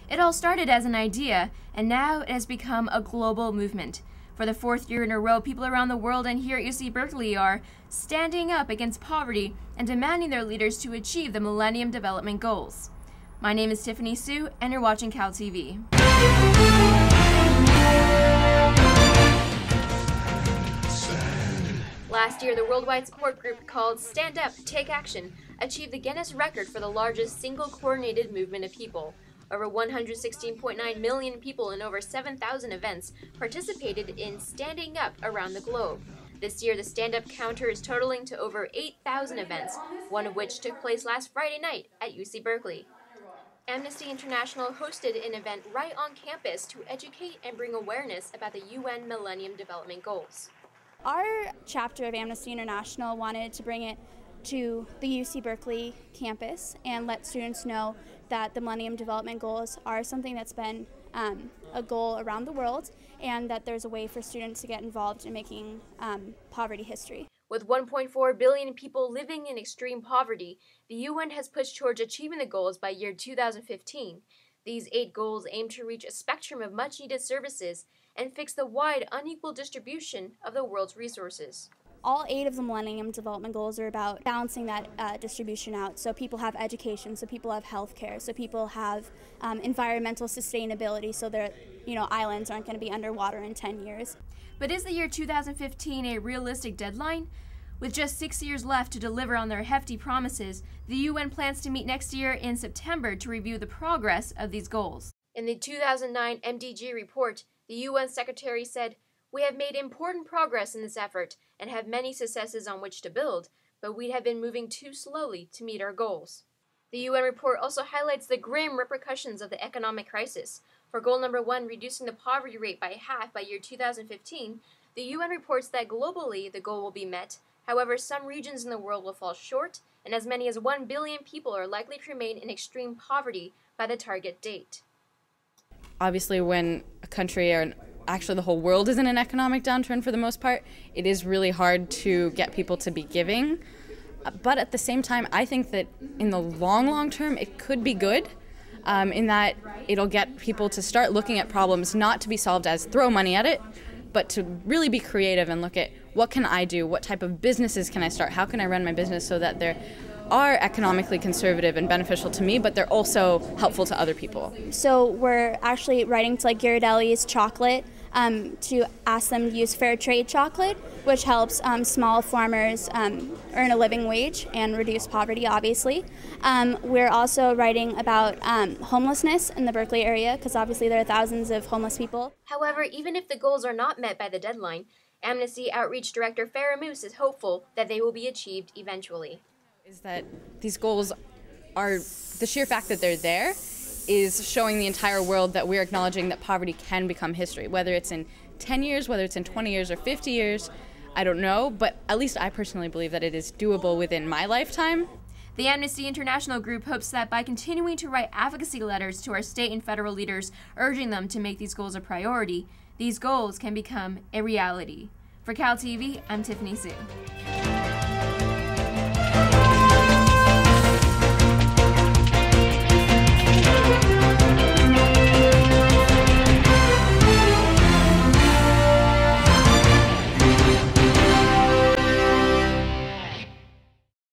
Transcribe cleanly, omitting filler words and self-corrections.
It all started as an idea, and now it has become a global movement. For the fourth year in a row, people around the world and here at UC Berkeley are standing up against poverty and demanding their leaders to achieve the Millennium Development Goals. My name is Tiffany Hsu, and you're watching Cal TV. Last year, the worldwide support group called Stand Up, Take Action achieved the Guinness record for the largest single coordinated movement of people. Over 116.9 million people in over 7,000 events participated in standing up around the globe. This year, the stand-up counter is totaling to over 8,000 events, one of which took place last Friday night at UC Berkeley. Amnesty International hosted an event right on campus to educate and bring awareness about the UN Millennium Development Goals. Our chapter of Amnesty International wanted to bring it to the UC Berkeley campus and let students know that the Millennium Development Goals are something that's been a goal around the world, and that there's a way for students to get involved in making poverty history. With 1.4 billion people living in extreme poverty, the UN has pushed towards achieving the goals by year 2015. These 8 goals aim to reach a spectrum of much-needed services and fix the wide, unequal distribution of the world's resources. All 8 of the Millennium Development Goals are about balancing that distribution out. So people have education, so people have healthcare, so people have environmental sustainability, so their islands aren't going to be underwater in 10 years. But is the year 2015 a realistic deadline? With just 6 years left to deliver on their hefty promises, the UN plans to meet next year in September to review the progress of these goals. In the 2009 MDG report, the UN Secretary said, "We have made important progress in this effort and have many successes on which to build, but we have been moving too slowly to meet our goals." The UN report also highlights the grim repercussions of the economic crisis. For goal number 1, reducing the poverty rate by half by year 2015, the UN reports that globally the goal will be met. However, some regions in the world will fall short, and as many as 1 billion people are likely to remain in extreme poverty by the target date. Obviously, when a country, or actually the whole world, is in an economic downturn for the most part, it is really hard to get people to be giving. But at the same time, I think that in the long term, it could be good in that it'll get people to start looking at problems not to be solved as throw money at it, but to really be creative and look at what can I do, what type of businesses can I start, how can I run my business so that they're economically conservative and beneficial to me, but they're also helpful to other people. So we're actually writing to Ghirardelli's chocolate to ask them to use fair trade chocolate, which helps small farmers earn a living wage and reduce poverty, obviously. We're also writing about homelessness in the Berkeley area, because obviously there are thousands of homeless people. However, even if the goals are not met by the deadline, Amnesty Outreach Director Farah Moose is hopeful that they will be achieved eventually. Is that these goals are, the sheer fact that they're there is showing the entire world that we're acknowledging that poverty can become history. Whether it's in 10 years, whether it's in 20 years or 50 years, I don't know, but at least I personally believe that it is doable within my lifetime. The Amnesty International group hopes that by continuing to write advocacy letters to our state and federal leaders urging them to make these goals a priority, these goals can become a reality. For Cal TV, I'm Tiffany Hsu.